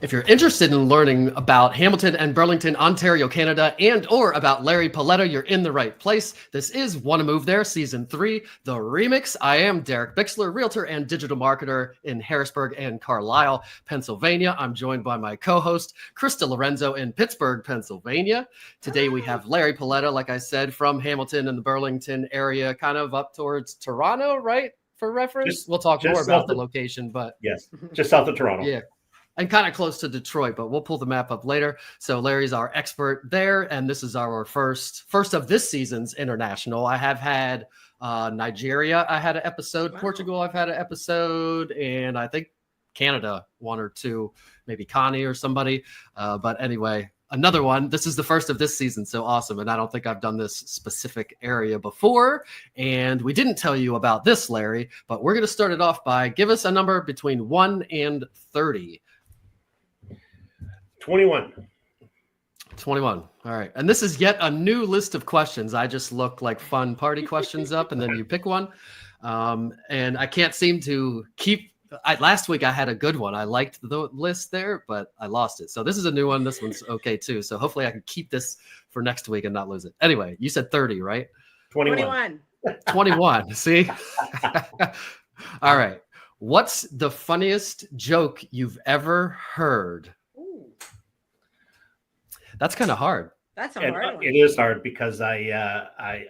If you're interested in learning about Hamilton and Burlington, Ontario, Canada, and or about Larry Paletta, you're in the right place. This is Wanna Move There, Season 3, The Remix. I am DerekBicksler, Realtor and digital marketer in Harrisburg and Carlisle, Pennsylvania. I'm joined by my co-host, Krista.Lorenzo in Pittsburgh, Pennsylvania. Today we have Larry Paletta, like I said, from Hamilton and the Burlington area, kind of up towards Toronto, right? For reference, we'll talk more about the location, but yes, just south of Toronto. Yeah. And kind of close to Detroit, but we'll pull the map up later. So Larry's our expert there, and this is our first of this season's international. I have had Nigeria. I had an episode. Wow. Portugal. I've had an episode, and I think Canada, one or two, maybe Connie or somebody. But anyway, another one. This is the first of this season, so awesome. And I don't think I've done this specific area before. And we didn't tell you about this, Larry, but we're going to start it off by give us a number between 1 and 30. 21. 21. All right. And this is yet a new list of questions. I just look like fun party questions up, and then you pick one. And I can't seem to keep. Last week I had a good one. I liked the list there, but I lost it. So this is a new one. This one's okay too. So hopefully I can keep this for next week and not lose it. Anyway, you said 30, right? 21. 21. See? All right. What's the funniest joke you've ever heard? That's kind of hard. That's a hard one. It is hard because I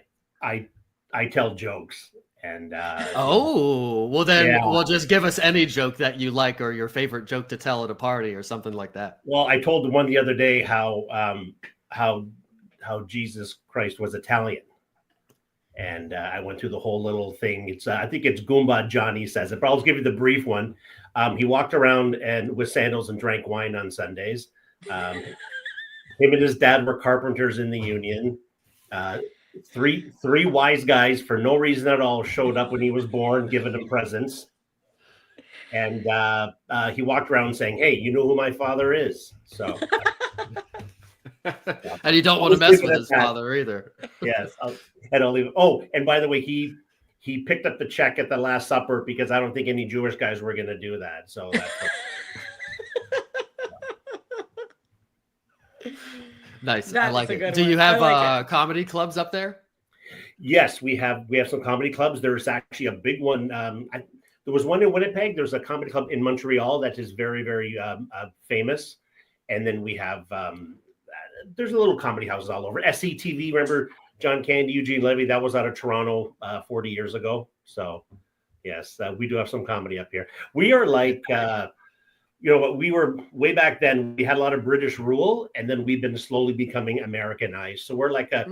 tell jokes and well then Well, just give us any joke that you like or your favorite joke to tell at a party or something like that. Well, I told one the other day how Jesus Christ was Italian. And I went through the whole little thing. It's I think it's Goomba Johnny says it, but I'll give you the brief one. He walked around and with sandals and drank wine on Sundays. Him and his dad were carpenters in the union. Three wise guys for no reason at all showed up when he was born, giving him presents. And he walked around saying, "Hey, you know who my father is?" So, and you don't want to mess with his father either. Yes, and I'll leave it. Oh, and by the way, he picked up the check at the Last Supper because I don't think any Jewish guys were going to do that. So that's. Nice. I like it. Do you have comedy clubs up there? Yes, we have some comedy clubs. There's actually a big one. There was one in Winnipeg. There's a comedy club in Montreal that is very, very famous. And then we have there's a little comedy houses all over. SCTV, remember John Candy, Eugene Levy? That was out of Toronto 40 years ago. So yes, we do have some comedy up here. We are like we were way back then. We had a lot of British rule, and then we've been slowly becoming Americanized. So we're like a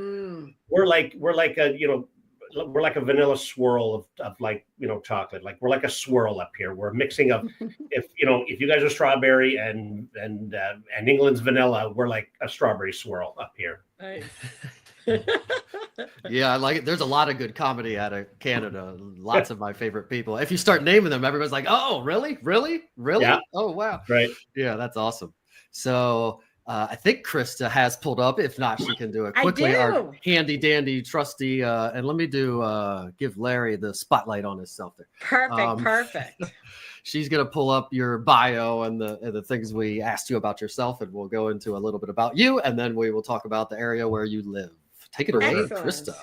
vanilla swirl of like chocolate. Like we're like a swirl up here. We're mixing up. if you guys are strawberry and England's vanilla, we're like a strawberry swirl up here. Nice. Yeah, I like it. There's a lot of good comedy out of Canada. Lots of my favorite people. If you start naming them, everybody's like, "Oh, really? Yeah. Oh, wow." Right. Yeah, that's awesome. So I think Krista has pulled up. If not, she can do it quickly. Our handy dandy trusty. And let me give Larry the spotlight on himself there. Perfect. She's going to pull up your bio and the things we asked you about yourself, and we'll go into a little bit about you, and then we will talk about the area where you live. Take it away, Krista.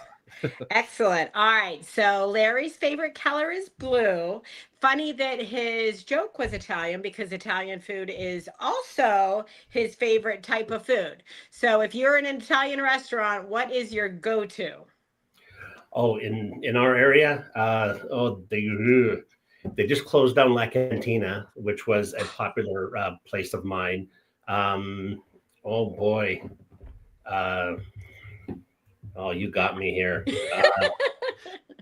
Excellent. All right. So Larry's favorite color is blue. Funny that his joke was Italian because Italian food is also his favorite type of food. So if you're in an Italian restaurant, what is your go-to? Oh, in our area, they just closed down La Cantina, which was a popular place of mine. Oh boy. You got me here. Do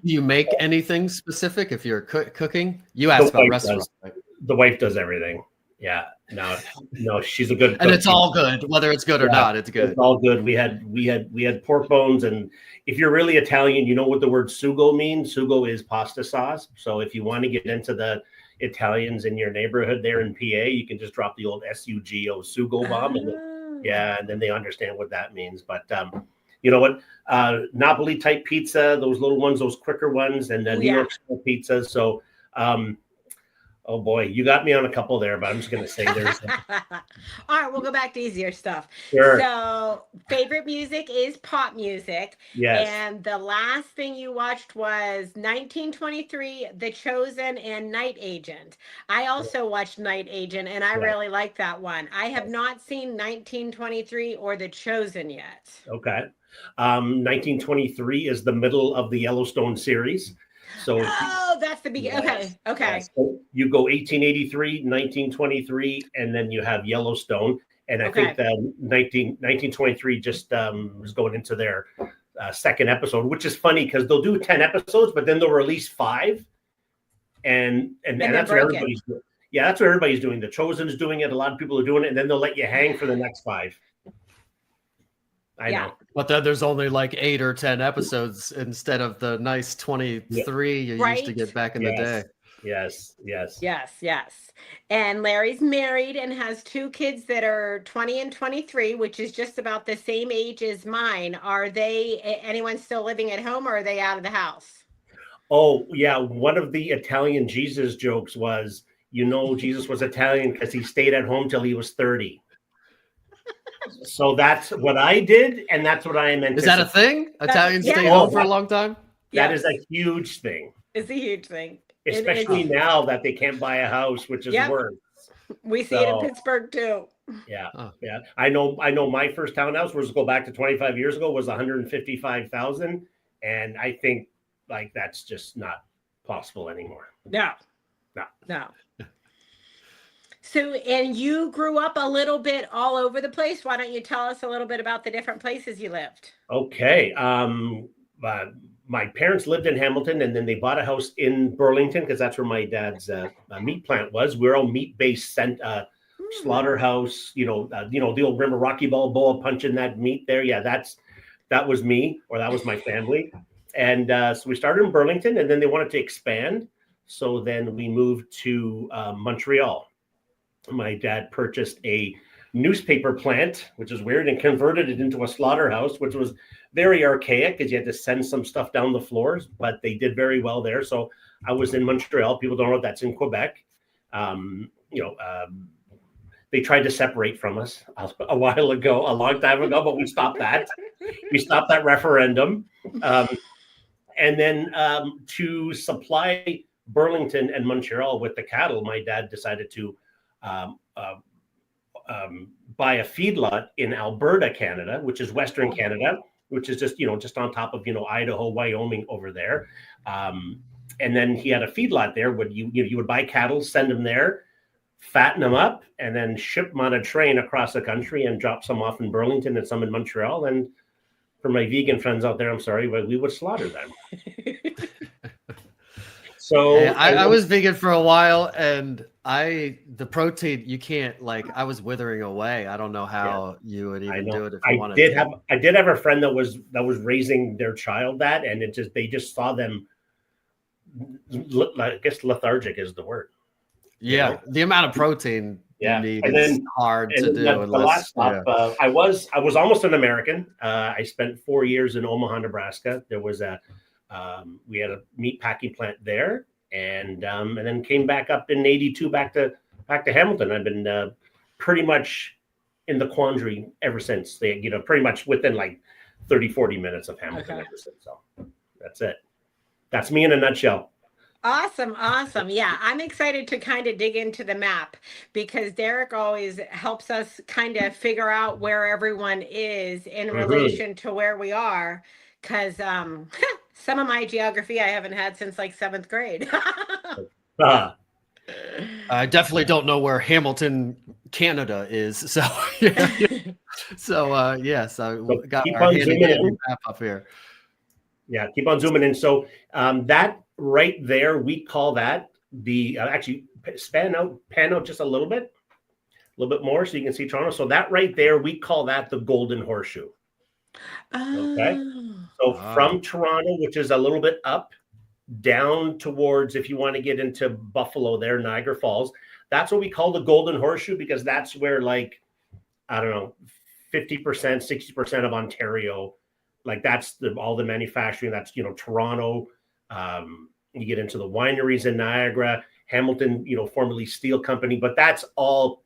you make anything specific if you're cooking? You asked about restaurants. Right? The wife does everything. Yeah. No, she's a good cook. And it's all good, whether it's good or not. It's good. It's all good. We had pork bones, and if you're really Italian, you know what the word sugo means. Sugo is pasta sauce. So if you want to get into the Italians in your neighborhood there in PA, you can just drop the old SUGO sugo bomb, and then they understand what that means. But you know what? Napoli type pizza, those little ones, those quicker ones, and then New York style pizzas. So Oh boy, you got me on a couple there, but I'm just going to say there's. All right, we'll go back to easier stuff. Sure. So, favorite music is pop music. Yes. And the last thing you watched was 1923, The Chosen, and Night Agent. I also watched Night Agent, and I really like that one. I have not seen 1923 or The Chosen yet. Okay. 1923 is the middle of the Yellowstone series. So that's the beginning. Yes, Okay. yes. So you go 1883, 1923, and then you have Yellowstone. And I think that 1923 just was going into their second episode, which is funny because they'll do 10 episodes, but then they'll release 5. And that's what everybody's doing. Yeah, that's what everybody's doing. The Chosen is doing it. A lot of people are doing it, and then they'll let you hang for the next 5. I know. But then there's only like 8 or 10 episodes instead of the nice 23 you used to get back in the day. Yes. And Larry's married and has 2 kids that are 20 and 23, which is just about the same age as mine. Are they anyone still living at home, or are they out of the house? Oh, yeah. One of the Italian Jesus jokes was, Jesus was Italian because he stayed at home till he was 30. So that's what I did, and that's what I am anticipating. Is that a thing? Italians stay home for a long time? That is a huge thing. It's a huge thing. Especially now that they can't buy a house, which is worse. We see it in Pittsburgh too. Yeah. I know my first townhouse was, go back to 25 years ago, was 155,000. And I think like that's just not possible anymore. No. So, and you grew up a little bit all over the place. Why don't you tell us a little bit about the different places you lived? Okay. My parents lived in Hamilton, and then they bought a house in Burlington because that's where my dad's meat plant was. We're all meat-based slaughterhouse. The old, remember Rocky Balboa punching that meat there? Yeah, that was me, or that was my family. And so we started in Burlington, and then they wanted to expand. So then we moved to Montreal. My dad purchased a newspaper plant, which is weird, and converted it into a slaughterhouse, which was very archaic because you had to send some stuff down the floors, but they did very well there. So I was in Montreal. People don't know that's in Quebec. They tried to separate from us a while ago, a long time ago, but we stopped that. We stopped that referendum. And then to supply Burlington and Montreal with the cattle, my dad decided to buy a feedlot in Alberta, Canada, which is Western Canada, which is just on top of, Idaho, Wyoming over there. And then he had a feedlot there where you would buy cattle, send them there, fatten them up, and then ship them on a train across the country and drop some off in Burlington and some in Montreal. And for my vegan friends out there, I'm sorry, but we would slaughter them. So I was vegan for a while, and the protein, you can't, I was withering away. I don't know how you would even do it if you wanted to. I did have a friend that was raising their child that, and they just saw them, I guess lethargic is the word. Yeah, the amount of protein you need is hard to do. The last stop, I was almost an American. I spent 4 years in Omaha, Nebraska. There was we had a meat packing plant there, and then came back up in '82 back to Hamilton. I've been pretty much in the quandary ever since. Pretty much within 30-40 minutes of Hamilton ever since. So that's it. That's me in a nutshell. Awesome. Yeah, I'm excited to kind of dig into the map because Derek always helps us kind of figure out where everyone is in relation to where we are. Because some of my geography I haven't had since 7th grade. I definitely don't know where Hamilton, Canada is. So, yes, I got our handy map up here. Yeah, keep on zooming in. So that right there, we call that the actually pan out just a little bit more so you can see Toronto. So that right there, we call that the Golden Horseshoe. Okay. So from Toronto, which is a little bit up, down towards, if you want to get into Buffalo there, Niagara Falls, that's what we call the Golden Horseshoe, because that's where 50%, 60% of Ontario, that's all the manufacturing. That's, Toronto. You get into the wineries in Niagara. Hamilton, formerly Steel Company, but that's all.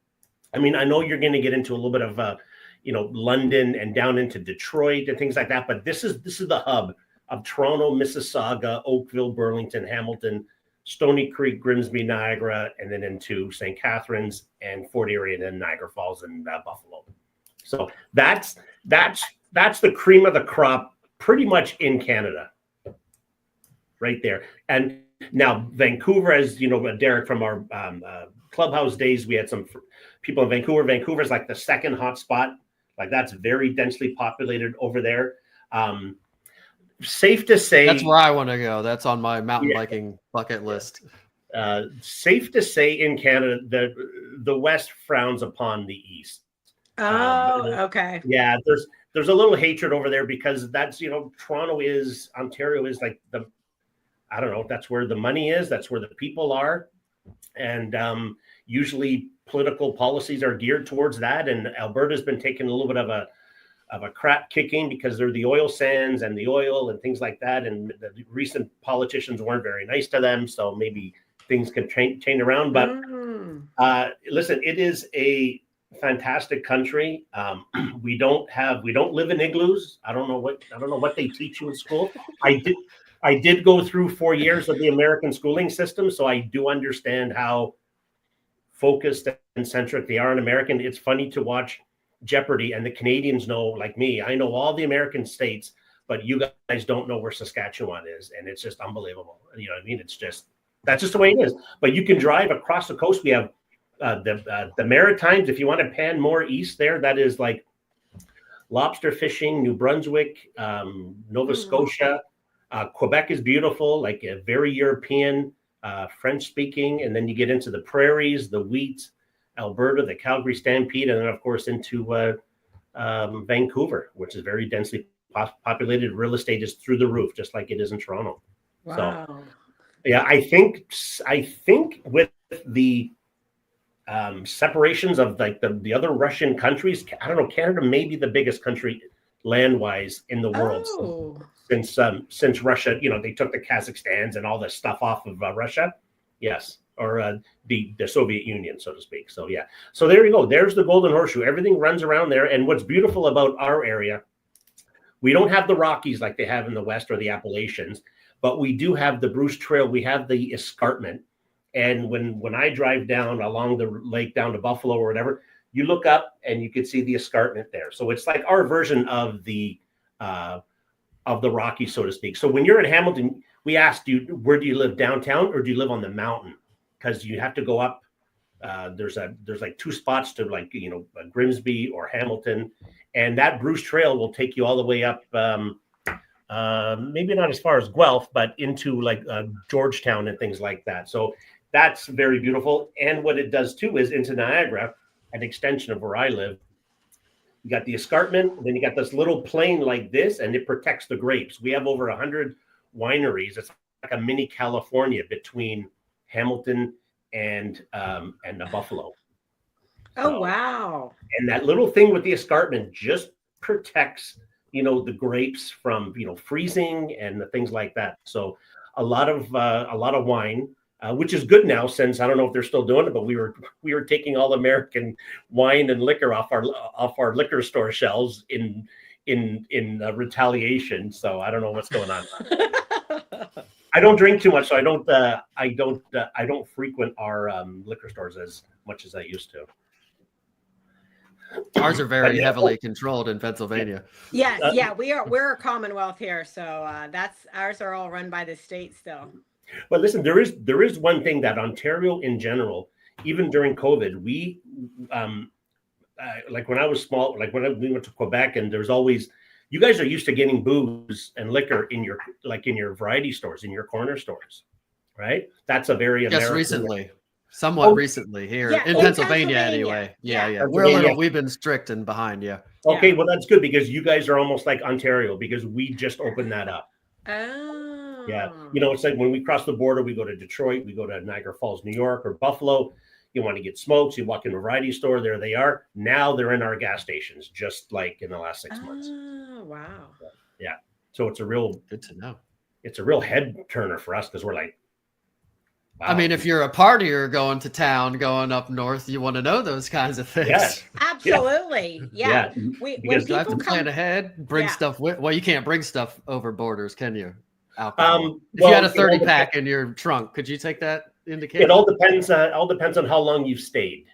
I mean, I know you're going to get into a little bit of, London and down into Detroit and things like that, but this is the hub of Toronto, Mississauga, Oakville, Burlington, Hamilton, Stony Creek, Grimsby, Niagara, and then into St. Catharines and Fort Erie, and then Niagara Falls and Buffalo. So that's the cream of the crop, pretty much in Canada, right there. And now Vancouver, as you know, Derek, from our clubhouse days, we had some people in Vancouver. Vancouver is like the second hot spot. Like that's very densely populated over there. Safe to say, that's where I want to go. That's on my mountain biking bucket list. Safe to say, in Canada, the West frowns upon the East. Okay. Yeah, there's a little hatred over there because that's Ontario is like I don't know, that's where the money is, that's where the people are, and usually political policies are geared towards that. And Alberta's been taking a little bit of a crap kicking because they're the oil sands and the oil and things like that. And the recent politicians weren't very nice to them. So maybe things can change around. But listen, it is a fantastic country. We don't live in igloos. I don't know what they teach you in school. I did go through 4 years of the American schooling system, so I do understand how focused and centric they are in American. It's funny to watch Jeopardy, and the Canadians know, like me, I know all the American states, but you guys don't know where Saskatchewan is, and it's just unbelievable. You know what I mean? That's just the way it is. But you can drive across the coast. We have the Maritimes. If you want to pan more east there, that is like lobster fishing, New Brunswick, Nova Scotia. Quebec is beautiful, like a very European, French speaking. And then you get into the prairies, the wheat, Alberta, the Calgary Stampede, and then of course into Vancouver, which is very densely populated. Real estate is through the roof, just like it is in Toronto. Wow. So, yeah, I think with the separations of like the other Russian countries, I don't know, Canada may be the biggest country land-wise in the world since Russia, they took the Kazakhstans and all this stuff off of Russia. Yes. Or the Soviet Union, so to speak. So, yeah. So there you go. There's the Golden Horseshoe. Everything runs around there. And what's beautiful about our area, we don't have the Rockies like they have in the West or the Appalachians, but we do have the Bruce Trail. We have the escarpment. And when I drive down along the lake down to Buffalo or whatever, you look up and you can see the escarpment there. So it's like our version of the Rockies, so to speak. So when you're in Hamilton, we asked you, where do you live, downtown or do you live on the mountain? Because you have to go up. There's like two spots to Grimsby or Hamilton, and that Bruce Trail will take you all the way up. Maybe not as far as Guelph, but into like Georgetown and things like that. So that's very beautiful. And what it does too is into Niagara, an extension of where I live. You got the escarpment, then you got this little plain like this, and it protects the grapes. We have over 100 wineries. It's like a mini California between Hamilton and Buffalo. Oh, wow. And that little thing with the escarpment just protects, the grapes from, freezing and the things like that. So a lot of wine, which is good now, since I don't know if they're still doing it, but we were taking all American wine and liquor off our liquor store shelves in retaliation. So I don't know what's going on. I don't drink too much, so I don't frequent our liquor stores as much as I used to. Ours are very heavily controlled in Pennsylvania. Yes, we're a Commonwealth here, so that's ours are all run by the state still. But listen, there is one thing that Ontario in general, even during COVID, we like when I was small, like when we went to Quebec, and there's always, you guys are used to getting booze and liquor in your variety stores, in your corner stores, right? That's a very American somewhat recently here in Pennsylvania anyway. Yeah. We've been strict and behind. Yeah. Okay. Well, that's good because you guys are almost like Ontario because we just opened that up. Oh. Yeah. It's like when we cross the border, we go to Detroit, we go to Niagara Falls, New York, or Buffalo. You want to get smokes, you walk in a variety store, there they are. Now they're in our gas stations, just like in the last 6 months. Oh, wow. Yeah. So it's a real good to know. It's a real head turner for us because we're like, Wow. I mean, if you're a partier going to town, going up north, you want to know those kinds of things. Yes. Absolutely. Yeah. When Because You have to people plan come, ahead, bring Yeah. stuff with. Well, you can't bring stuff over borders, can you? Alcohol. If you well, had a 30 pack in your trunk, could you take that into it Canada? all depends. All depends on how long you've stayed.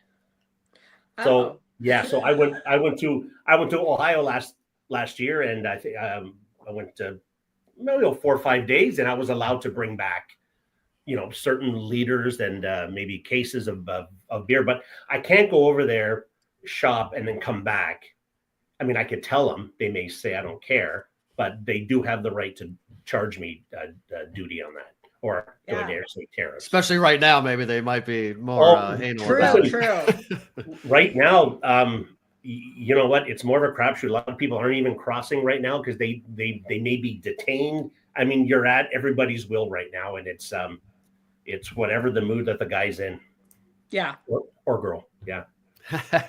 So oh, yeah, so I went to Ohio last year, and I think I went to maybe 4 or 5 days, and I was allowed to bring back, certain liters and maybe cases of beer, but I can't go over there, shop, and then come back. I mean, I could tell them, they may say I don't care, but they do have the right to charge me duty on that, or Yeah. dare say tariffs. Especially right now, maybe they might be more anal about true, it. true. Right now, you know what? It's more of a crapshoot. A lot of people aren't even crossing right now because they may be detained. I mean, you're at everybody's will right now, and it's whatever the mood that the guy's in. Yeah. Or girl. Yeah.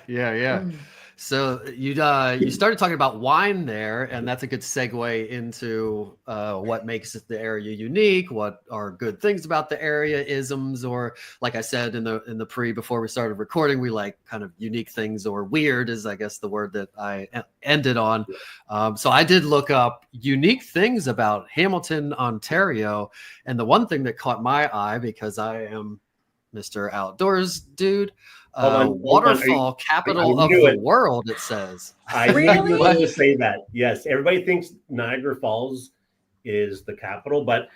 Yeah. Mm. So you started talking about wine there, and that's a good segue into what makes the area unique. What are good things about the area, isms, or like I said in the before we started recording, we like kind of unique things, or weird is I guess the word that I ended on. So I did look up unique things about Hamilton, Ontario, and the one thing that caught my eye, because I am Mr. Outdoors dude. Hold on. Waterfall capital of the world, it says. I Really? knew you were going to say that. Yes, everybody thinks Niagara Falls is the capital, but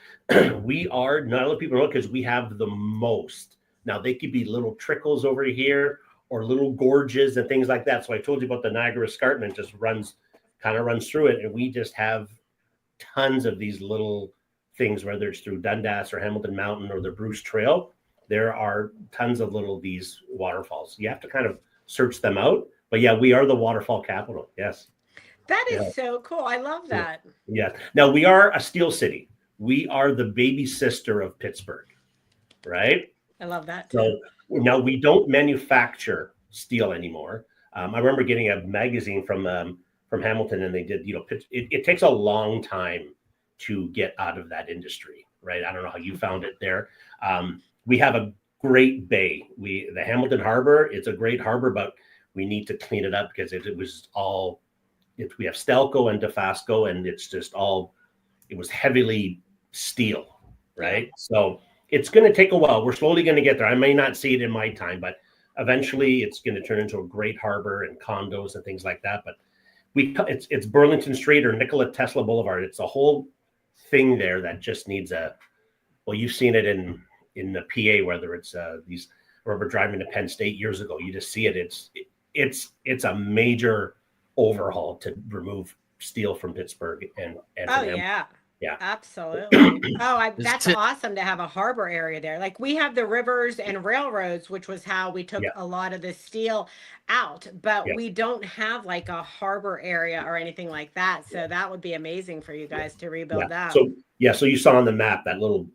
we are, not a lot of people know, because we have the most. Now, they could be little trickles over here or little gorges and things like that. So I told you about the Niagara Escarpment, just runs through it, and we just have tons of these little things, whether it's through Dundas or Hamilton Mountain or the Bruce Trail. There are tons of these waterfalls. You have to kind of search them out. But yeah, we are the waterfall capital. Yes. That is so cool. I love that. Yeah. Now, we are a steel city. We are the baby sister of Pittsburgh, right? I love that too. So now we don't manufacture steel anymore. I remember getting a magazine from Hamilton, and they did, it takes a long time to get out of that industry, right? I don't know how you found it there. We have a great bay. The Hamilton Harbor, it's a great harbor, but we need to clean it up because we have Stelco and DeFasco, and it's just it was heavily steel, right? So it's going to take a while. We're slowly going to get there. I may not see it in my time, but eventually it's going to turn into a great harbor and condos and things like that. But it's Burlington Street or Nikola Tesla Boulevard. It's a whole thing there that just needs you've seen it in the PA, whether it's I remember driving to Penn State years ago, you just see it. It's a major overhaul to remove steel from Pittsburgh and yeah, absolutely. That's awesome to have a harbor area there. Like we have the rivers and railroads, which was how we took a lot of the steel out, but we don't have like a harbor area or anything like that. So that would be amazing for you guys to rebuild that. So you saw on the map that little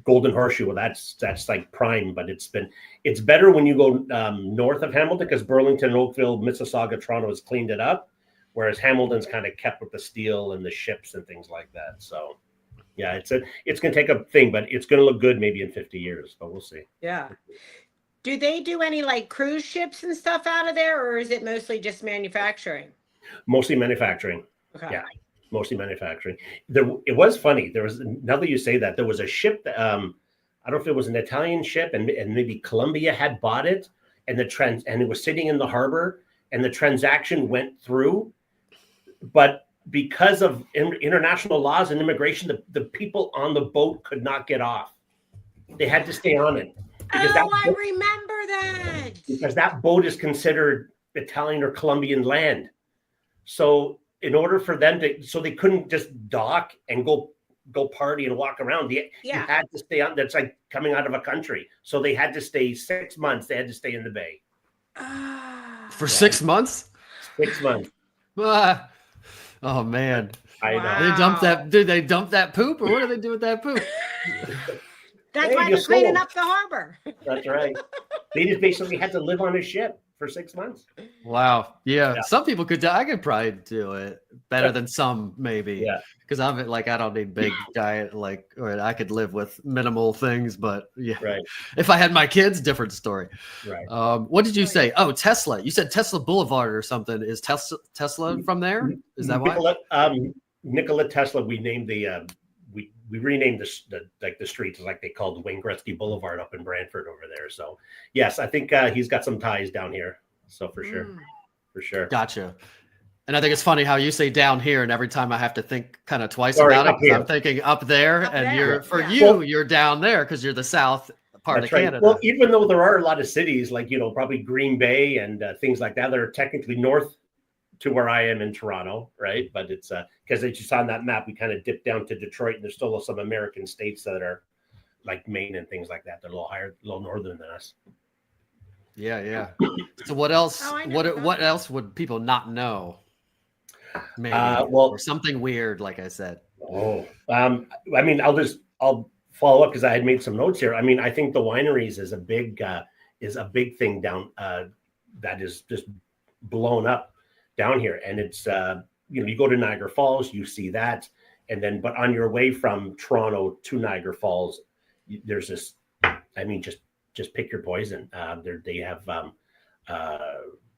Golden Horseshoe. Well, that's like prime, but it's better when you go north of Hamilton, because Burlington, Oakville, Mississauga, Toronto has cleaned it up, whereas Hamilton's kind of kept with the steel and the ships and things like that. So yeah, it's going to take a thing, but it's going to look good maybe in 50 years, but we'll see. Yeah. Do they do any like cruise ships and stuff out of there, or is it mostly just manufacturing? Mostly manufacturing. Okay. Yeah. Mostly manufacturing. It was funny. Now that you say that, there was a ship that, I don't know if it was an Italian ship, and maybe Colombia had bought it, and it was sitting in the harbor, and the transaction went through, but because of international laws and immigration, the people on the boat could not get off. They had to stay on it. I remember that. Because that boat is considered Italian or Colombian land. So in order for them so they couldn't just dock and go party and walk around. You had to stay on. That's like coming out of a country. So they had to stay 6 months. They had to stay in the bay. For 6 months? 6 months. Oh man. I know. Did they dump that poop, or what do they do with that poop? That's why they're cleaning up the harbor. That's right. They just basically had to live on a ship for 6 months. Wow. Yeah. Yeah. Some people could do. I could probably do it better than some, maybe. Yeah. Because I'm like, I don't need big diet, or I could live with minimal things. But yeah, Right. if I had my kids, different story. Right. What did you say? Oh, Tesla. You said Tesla Boulevard or something. Is Tesla from there? Is that why? Nikola Tesla. We named the we renamed the streets, like they called Wayne Gretzky Boulevard up in Brantford over there. So yes, I think he's got some ties down here. So for sure. Gotcha. And I think it's funny how you say down here, and every time I have to think kind of twice about it, because I'm thinking up there, you're down there because you're the south part of Canada. Well, even though there are a lot of cities like, probably Green Bay and things like that are technically north to where I am in Toronto, right? But it's because as you saw on that map, we kind of dipped down to Detroit, and there's still some American states that are like Maine and things like that. They're a little higher, a little northern than us. Yeah. So what else? What else would people not know? Maybe or something weird, like I said. I mean, I'll follow up because I had made some notes here. I mean, I think the wineries is a big thing down that is just blown up down here, and it's you go to Niagara Falls, you see that, and then but on your way from Toronto to Niagara Falls, there's this. I mean, just pick your poison. They have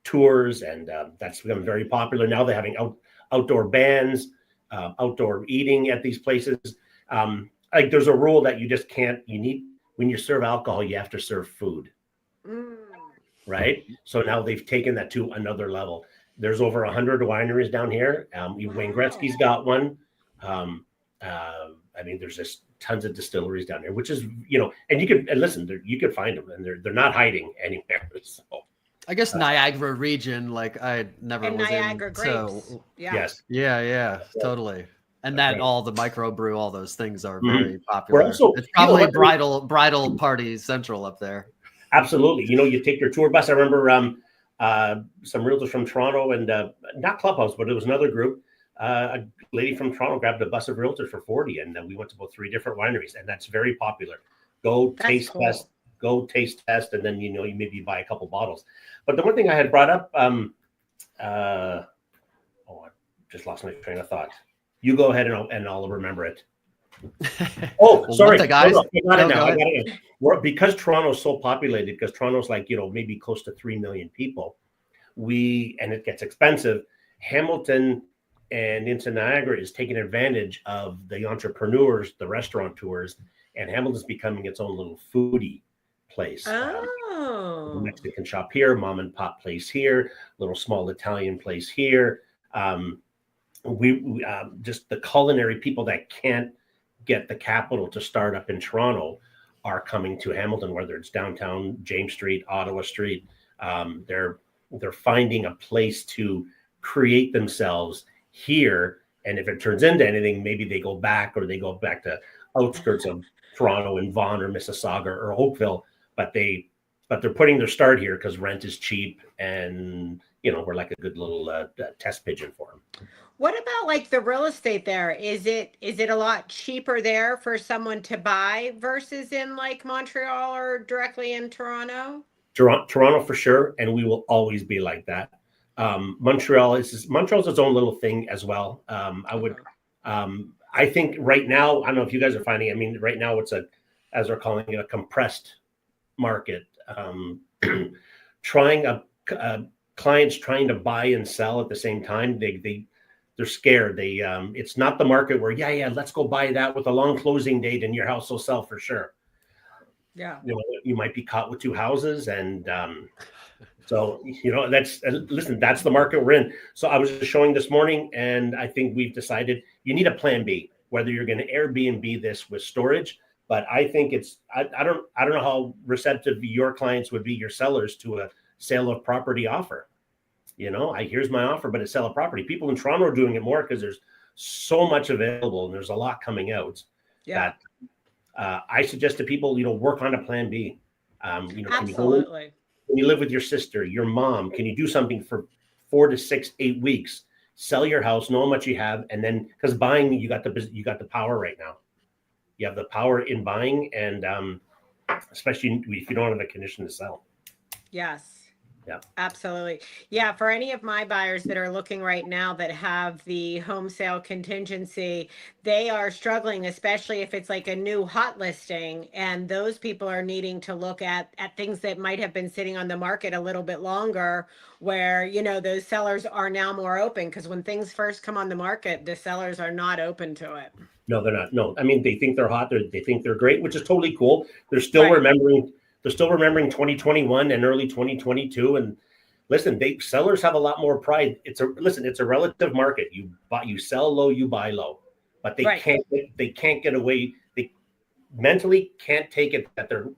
tours, and that's become very popular now. They're having outdoor bands, outdoor eating at these places. Like there's a rule that you just can't. You need when you serve alcohol, you have to serve food, right? So now they've taken that to another level. There's over 100 wineries down here. Wayne Gretzky's got one. I mean, there's just tons of distilleries down there, which is, and you can you can find them, and they're not hiding anywhere. So I guess Niagara region, like I never was Niagara in. grapes. So, yes. Yeah, totally. And that all the microbrew, all those things are very popular. We're also, it's probably bridal party central up there. Absolutely. You take your tour bus. I remember some realtors from Toronto and not Clubhouse, but it was another group. A lady from Toronto grabbed a bus of realtors for 40, and we went to about 3 different wineries, and that's very popular. Taste test, and then you maybe buy a couple bottles. But the one thing I had brought up, I just lost my train of thought. You go ahead and I'll remember it. Sorry, guys. I got it now. Because Toronto's so populated, because Toronto's like maybe close to 3 million people, and it gets expensive. Hamilton and into Niagara is taking advantage of the entrepreneurs, the restaurateurs, and Hamilton's becoming its own little foodie place. Mexican shop here, mom and pop place here, little small Italian place here. We just the culinary people that can't get the capital to start up in Toronto are coming to Hamilton, whether it's downtown James Street, Ottawa Street. They're finding a place to create themselves here, and if it turns into anything, maybe they go back to outskirts of Toronto and Vaughan or Mississauga or Oakville, but they're putting their start here because rent is cheap, and we're like a good little test pigeon for them. What about like the real estate there? Is it a lot cheaper there for someone to buy versus in like Montreal or directly in Toronto? Toronto for sure, and we will always be like that. Montreal's its own little thing as well. I think right now, I don't know if you guys are finding. I mean, right now it's as they're calling it, a compressed market. Clients trying to buy and sell at the same time. They're scared. It's not the market where let's go buy that with a long closing date and your house will sell for sure. Yeah, you might be caught with 2 houses, and so that's the market we're in. So I was just showing this morning, and I think we've decided you need a plan B, whether you're going to Airbnb this with storage. But I think I don't know how receptive your clients would be, your sellers, to a sale of property offer. Here's my offer, but it's sell a property. People in Toronto are doing it more because there's so much available and there's a lot coming out. Yeah. That I suggest to people, work on a plan B. Absolutely. Can you live with your sister, your mom? Can you do something for 4 to 6, 8 weeks? Sell your house, know how much you have, and then because buying, you got the power right now. You have the power in buying, and especially if you don't have a condition to sell. Yes. Yeah. Absolutely. Yeah. For any of my buyers that are looking right now that have the home sale contingency, they are struggling, especially if it's like a new hot listing. And those people are needing to look at things that might have been sitting on the market a little bit longer, where, those sellers are now more open. Because when things first come on the market, the sellers are not open to it. No, they're not. No, I mean, they think they're hot. They think they're great, which is totally cool. They're still Right. remembering. They're still remembering 2021 and early 2022. And listen, sellers have a lot more pride. It's a relative market. You sell low, you buy low, but they Right. can't get away. They mentally can't take it that their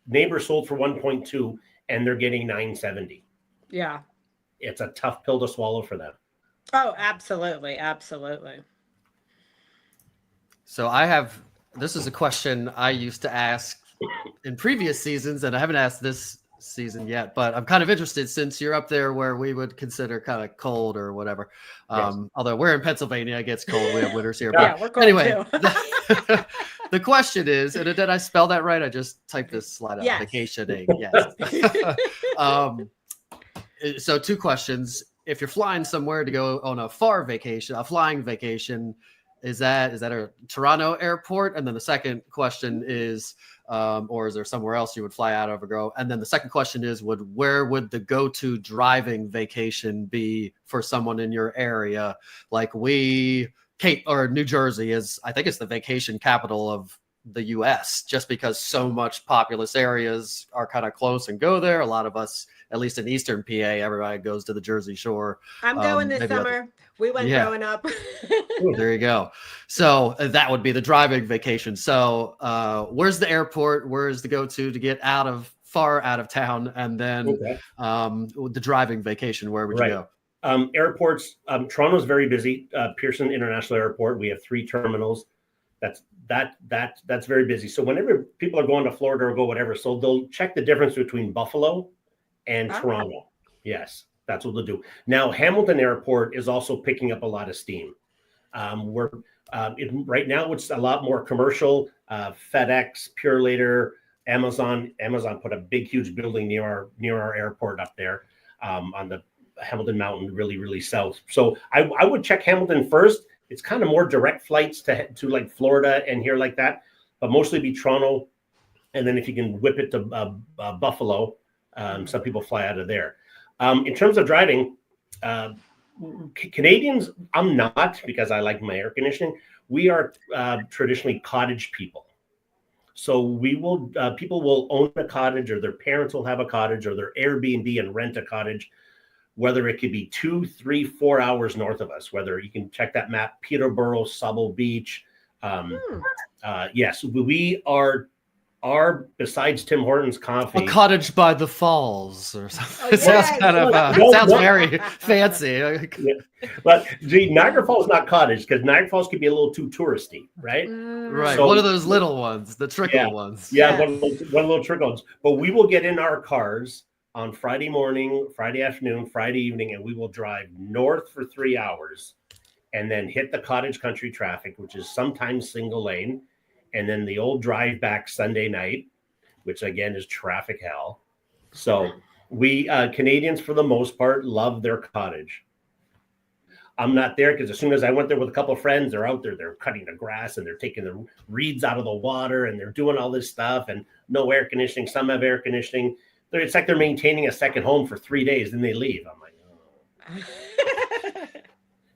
neighbor sold for 1.2 and they're getting 970. Yeah. It's a tough pill to swallow for them. Oh, absolutely. Absolutely. So this is a question I used to ask in previous seasons, and I haven't asked this season yet, but I'm kind of interested since you're up there where we would consider kind of cold or whatever. Yes. Although we're in Pennsylvania, it gets cold. We have winters here. Yeah, But we're cold anyway, too. the question is, and did I spell that right? I just typed this slide out. Yes. Vacationing. Yes. So 2 questions. If you're flying somewhere to go on a flying vacation, is that a Toronto airport? And then the second question is, or is there somewhere else you would fly out of or go? And then the second question is, where would the go-to driving vacation be for someone in your area? Like New Jersey I think it's the vacation capital of the US, just because so much populous areas are kind of close and go there. A lot of us, at least in Eastern PA, everybody goes to the Jersey Shore. I'm going this summer. We went growing up. There you go. So that would be the driving vacation. So where's the airport? Where's the go-to to get far out of town? And then the driving vacation, where would you go? Airports. Toronto's very busy. Pearson International Airport. We have 3 terminals. That's very busy. So whenever people are going to Florida or go whatever, so they'll check the difference between Buffalo and Toronto. Yes, that's what they'll do. Now, Hamilton Airport is also picking up a lot of steam. Right now it's a lot more commercial. FedEx, Purelator, Amazon put a big, huge building near our airport up there on the Hamilton Mountain, really, really south. So I would check Hamilton first. It's kind of more direct flights to like Florida and here like that, but mostly be Toronto. And then if you can whip it to Buffalo, some people fly out of there. In terms of driving, Canadians, I'm not, because I like my air conditioning. We are traditionally cottage people. So people will own a cottage, or their parents will have a cottage, or their Airbnb and rent a cottage, whether it could be 2, 3, 4 hours north of us, whether you can check that map, Peterborough, Sauble Beach. Yes, we are besides Tim Hortons coffee, a cottage by the falls or something. It Yes. sounds very fancy. Yeah. But Niagara Falls is not cottage, because Niagara Falls can be a little too touristy, right? Right. So, one of those little ones, the trickle ones. Yeah, one of those little trickle ones. But we will get in our cars on Friday morning, Friday afternoon, Friday evening, and we will drive north for 3 hours and then hit the cottage country traffic, which is sometimes single lane, and then the old drive back Sunday night, which again is traffic hell. So we Canadians, for the most part, love their cottage. I'm not there because as soon as I went there with a couple of friends, they're out there, they're cutting the grass and they're taking the reeds out of the water and they're doing all this stuff, and no air conditioning. Some have air conditioning. It's like they're maintaining a second home for 3 days, then they leave. I'm like, oh.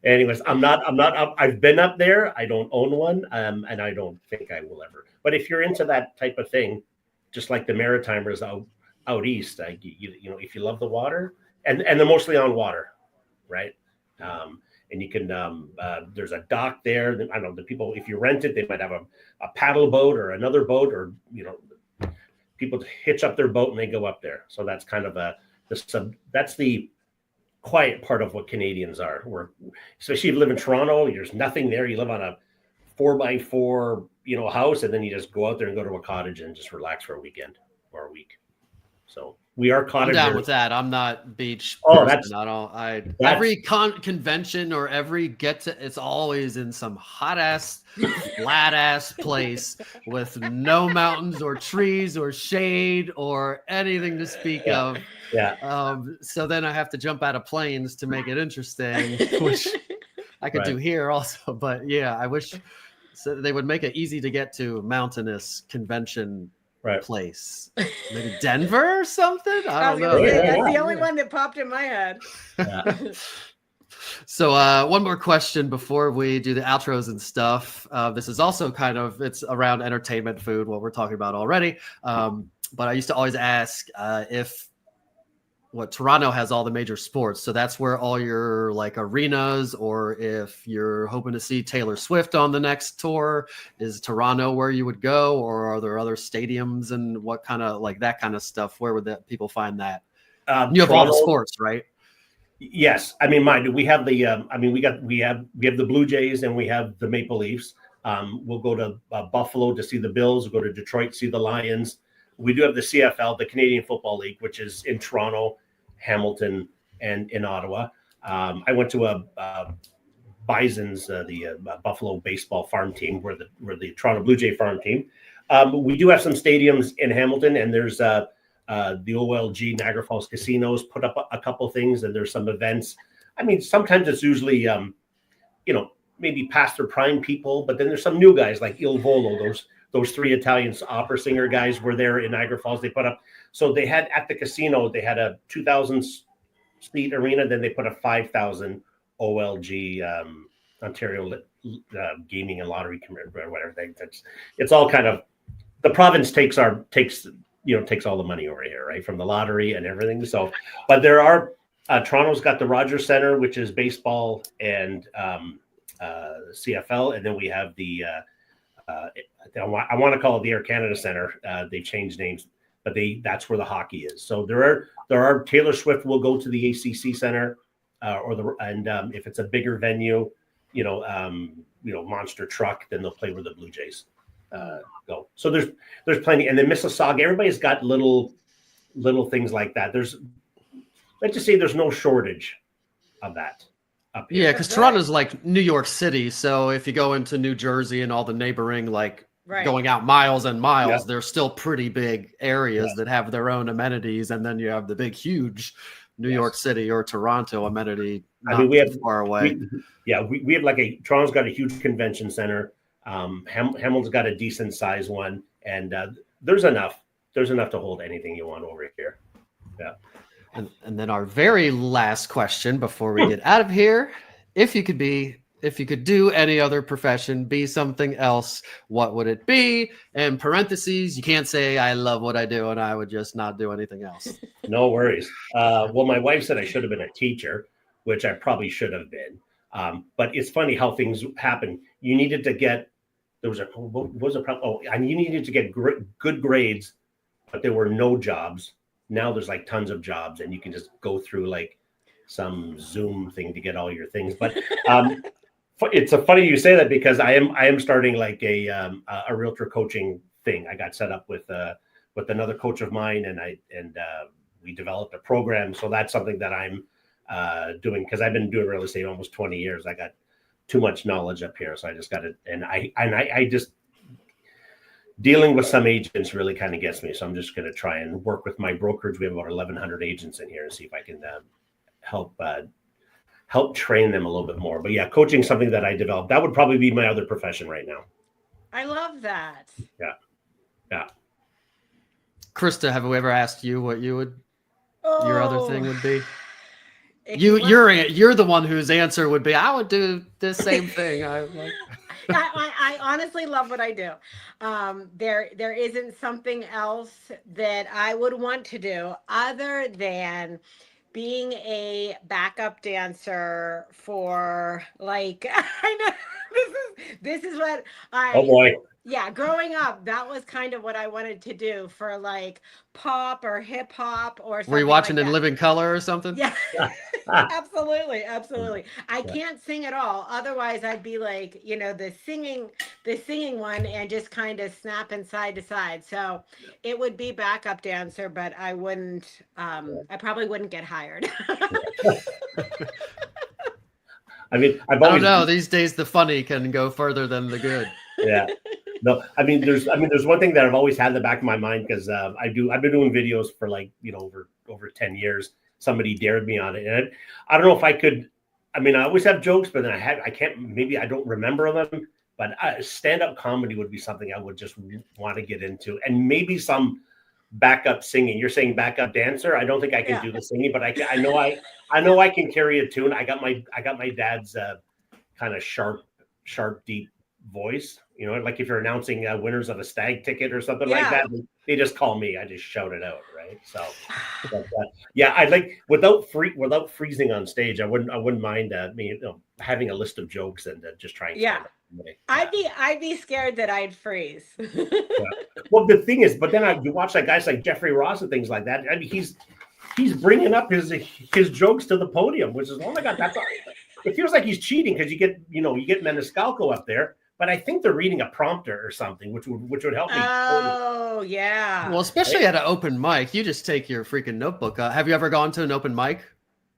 Anyways, I've been up there. I don't own one, and I don't think I will ever. But if you're into that type of thing, just like the Maritimers out east, if you love the water, and they're mostly on water, right? And you can there's a dock there. I don't know, the people, if you rent it, they might have a paddle boat or another boat, or people hitch up their boat and they go up there. So that's kind of that's the quiet part of what Canadians are. Especially if you live in Toronto, there's nothing there. You live on a 4x4, house, and then you just go out there and go to a cottage and just relax for a weekend or a week. So We are I'm cottagers. down with that. I'm not beach Oh, person. Every convention or every it's always in some hot ass, flat ass place with no mountains or trees or shade or anything to speak of. Yeah. So then I have to jump out of planes to make it interesting, which I could do here also. But yeah, I wish they would make it easy to get to mountainous convention place. Maybe Denver or something. I don't know. That's the only one that popped in my head. So one more question before we do the outros and stuff. This is also it's around entertainment, food, what we're talking about already. But I used to always ask if Toronto has all the major sports. So that's where all your like arenas, or if you're hoping to see Taylor Swift on the next tour, is Toronto where you would go, or are there other stadiums and what kind of like that kind of stuff? Where would people find that? You have all the sports, right? Yes. I mean, mind you, we have the, we have the Blue Jays and we have the Maple Leafs. We'll go to Buffalo to see the Bills. We'll go to Detroit to see the Lions. We do have the CFL, the Canadian Football League, which is in Toronto, Hamilton, and in Ottawa. I went to a Bison's, the Buffalo baseball farm team, where the Toronto Blue Jay farm team. We do have some stadiums in Hamilton, and there's the OLG Niagara Falls Casinos put up a couple things, and there's some events. I mean, sometimes it's usually, maybe past their prime people, but then there's some new guys like Il Volo, those three Italian opera singer guys were there in Niagara Falls. They put up, so they had at the casino, they had a 2,000 seat arena. Then they put a 5,000 OLG Ontario Gaming and Lottery Committee or whatever. It's all kind of, the province takes all the money over here, right, from the lottery and everything. So, but there are Toronto's got the Rogers Center, which is baseball and CFL, and then we have the I want to call it the Air Canada Center. They changed names, but that's where the hockey is. So there are Taylor Swift will go to the ACC Center, if it's a bigger venue, monster truck, then they'll play where the Blue Jays go. So there's plenty, and then Mississauga, everybody's got little things like that. Let's just say there's no shortage of that. Yeah, because Toronto's like New York City. So if you go into New Jersey and all the neighboring, going out miles and miles, there's still pretty big areas that have their own amenities. And then you have the big, huge New York City or Toronto amenity we have far away. We have Toronto's got a huge convention center. Hamilton's got a decent size one. And there's enough to hold anything you want over here. Yeah. And then our very last question before we get out of here, if you could do any other profession, be something else, what would it be? And parentheses, you can't say I love what I do and I would just not do anything else. No worries. Well, my wife said I should have been a teacher, which I probably should have been. But it's funny how things happen. You needed to get, you needed to get good grades, but there were no jobs. Now there's tons of jobs, and you can just go through some Zoom thing to get all your things. But it's funny you say that, because I am starting a realtor coaching thing. I got set up with another coach of mine, and we developed a program. So that's something that I'm doing, because I've been doing real estate almost 20 years. I got too much knowledge up here, so I just got it, and I just. Dealing with some agents really kind of gets me. So I'm just going to try and work with my brokerage. We have about 1,100 agents in here, and see if I can help train them a little bit more. But yeah, coaching is something that I developed. That would probably be my other profession right now. I love that. Yeah. Krista, have we ever asked you what your other thing would be? You're the one whose answer would be, I would do the same thing. I honestly love what I do. There isn't something else that I would want to do other than being a backup dancer for I know this is what oh boy. Yeah, growing up, that was kind of what I wanted to do for pop or hip hop or something. Were you watching in Living Color or something? Yeah. Absolutely, absolutely. I Yeah. can't sing at all. Otherwise, I'd be like, the singing one, and just kind of snapping side to side. So it would be backup dancer, but I wouldn't. I probably wouldn't get hired. I mean, I've I don't always, know. These days, the funny can go further than the good. yeah. No, there's one thing that I've always had in the back of my mind because I've been doing videos for like, over 10 years. Somebody dared me on it. And I don't know if I could, I always have jokes, but then I can't, maybe I don't remember them, but stand-up comedy would be something I would just want to get into. And maybe some backup singing. You're saying backup dancer. I don't think I can do the singing, but I know I can carry a tune. I got my dad's kind of sharp, deep voice. Like if you're announcing winners of a stag ticket or something like that, they just call me. I just shout it out, right? So, but, I'd like without freezing on stage. I wouldn't mind having a list of jokes and just trying. Yeah. I'd be scared that I'd freeze. Well, the thing is, but then you watch like guys like Jeffrey Ross and things like that. I mean, he's bringing up his jokes to the podium, which is, oh my God, that's all. It feels like he's cheating because you get Maniscalco up there. But I think they're reading a prompter or something, which would help me. Oh, yeah. Well, especially at an open mic, you just take your freaking notebook. Have you ever gone to an open mic?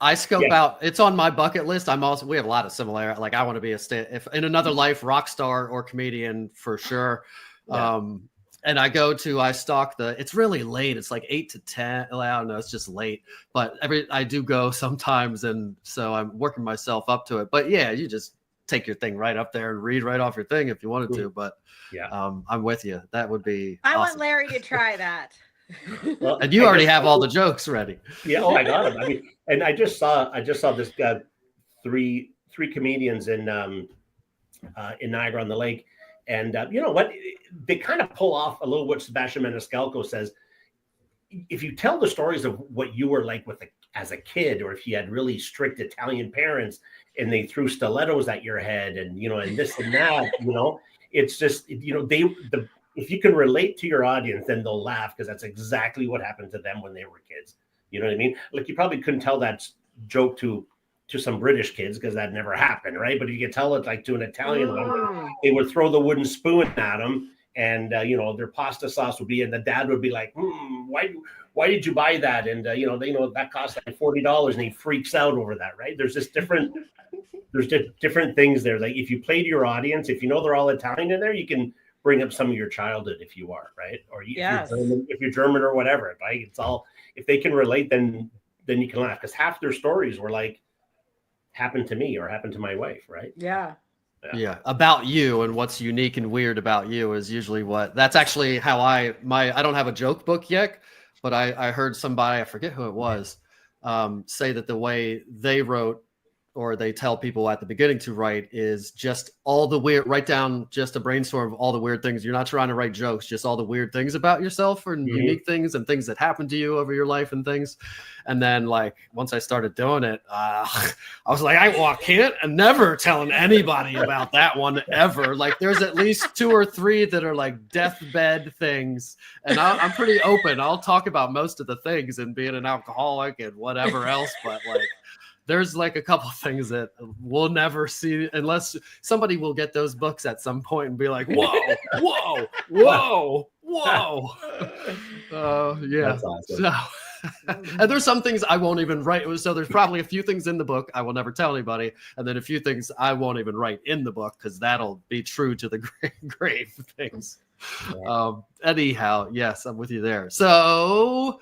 I scope out. It's on my bucket list. We have a lot of similarity. Like I want to be if in another life, rock star or comedian for sure. Yeah. And I stalk it's really late. It's like 8 to 10. I don't know. It's just late, but I do go sometimes. And so I'm working myself up to it, but yeah, you just take your thing right up there and read right off your thing if you wanted to, but I'm with you. That would be I awesome. want Larry to try that. Well, and you already have all the jokes ready. Yeah. Oh, I got them. And I just saw this three comedians in Niagara on the Lake. And you know what? They kind of pull off a little what Sebastian Maniscalco says. If you tell the stories of what you were like as a kid, or if you had really strict Italian parents and they threw stilettos at your head and, and this and that, it's just, if you can relate to your audience, then they'll laugh because that's exactly what happened to them when they were kids. You know what I mean? Like you probably couldn't tell that joke to some British kids because that never happened, right? But if you could tell it like to an Italian one, they would throw the wooden spoon at them, and their pasta sauce would be, and the dad would be like, why did you buy that? And that cost like $40, and he freaks out over that, right? There's just different things there. Like if you play to your audience, if they're all Italian in there, you can bring up some of your childhood if you are, right? Or if you're German or whatever, right? It's all, if they can relate, then you can laugh because half their stories were like, happened to me or happened to my wife, right? Yeah. About you, and what's unique and weird about you is usually that's actually how I don't have a joke book yet, but I heard somebody, I forget who it was, say that the way they wrote, or they tell people at the beginning to write, is just all the weird, write down just a brainstorm of all the weird things. You're not trying to write jokes, just all the weird things about yourself and unique things and things that happened to you over your life and things. And then like, once I started doing it, I was like, I can't and never telling anybody about that one ever. Like there's at least 2 or 3 that are like deathbed things. And I'm pretty open. I'll talk about most of the things and being an alcoholic and whatever else, but like, there's like a couple things that we'll never see unless somebody will get those books at some point and be like, whoa. Yeah. That's awesome. So, and there's some things I won't even write. So there's probably a few things in the book I will never tell anybody. And then a few things I won't even write in the book because that'll be true to the grave things. Yeah. Anyhow, yes, I'm with you there. So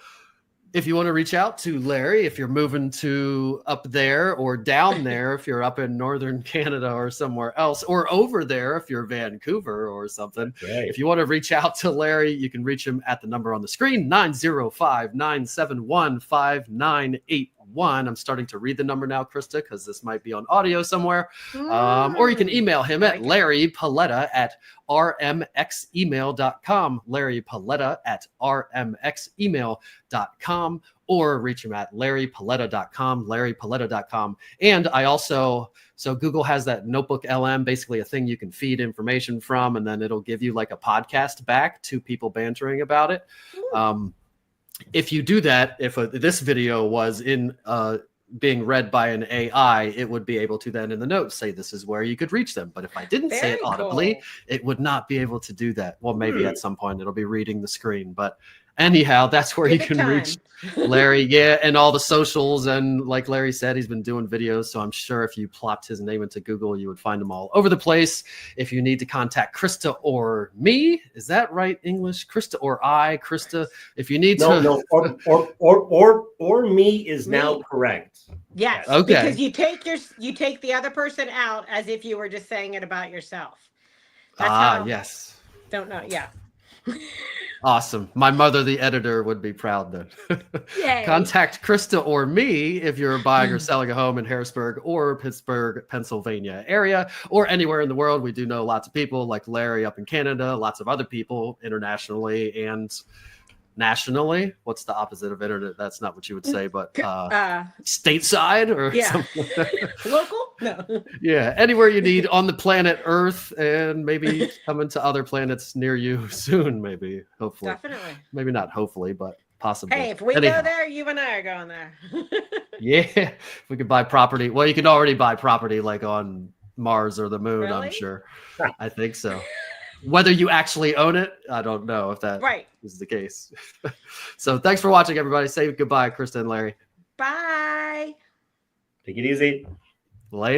if you want to reach out to Larry, if you're moving to up there or down there, if you're up in northern Canada or somewhere else, or over there, if you're Vancouver or something, if you want to reach out to Larry, you can reach him at the number on the screen, 905-971-5981. I'm starting to read the number now, Krista, because this might be on audio somewhere. Or you can email him at larrypaletta@rmxemail.com, larrypaletta@rmxemail.com, or reach him at larrypaletta.com. And I also, so Google has that Notebook LM, basically a thing you can feed information from, and then it'll give you like a podcast back to people bantering about it. If you do that, if this video was in being read by an AI, it would be able to then in the notes say this is where you could reach them. But if I didn't say Very it audibly, cool. it would not be able to do that. Well, maybe at some point it'll be reading the screen. But anyhow, that's where Give you it can time. reach Larry. Yeah, and all the socials. And like Larry said, he's been doing videos. So I'm sure if you plopped his name into Google, you would find him all over the place. If you need to contact Krista or me, is that right? English? Krista or I? Krista, if you need to. No, or me is now correct. Yes. Okay. Because you take the other person out as if you were just saying it about yourself. That's how, Yes. Don't know. Yeah. Awesome. My mother, the editor, would be proud then. Yay. Contact Krista or me if you're buying or selling a home in Harrisburg or Pittsburgh, Pennsylvania area, or anywhere in the world. We do know lots of people like Larry up in Canada, lots of other people internationally and nationally. What's the opposite of internet? That's not what you would say, but stateside or something like that. Local? No. Yeah, anywhere you need on the planet Earth, and maybe coming to other planets near you soon, maybe, hopefully. Definitely. Maybe not hopefully, but possibly. Hey, if we go there, you and I are going there. Yeah, if we could buy property. Well, you can already buy property like on Mars or the moon, Really? I'm sure. I think so. Whether you actually own it, I don't know if that is the case. So thanks for watching, everybody. Say goodbye, Krista and Larry. Bye. Take it easy. Later.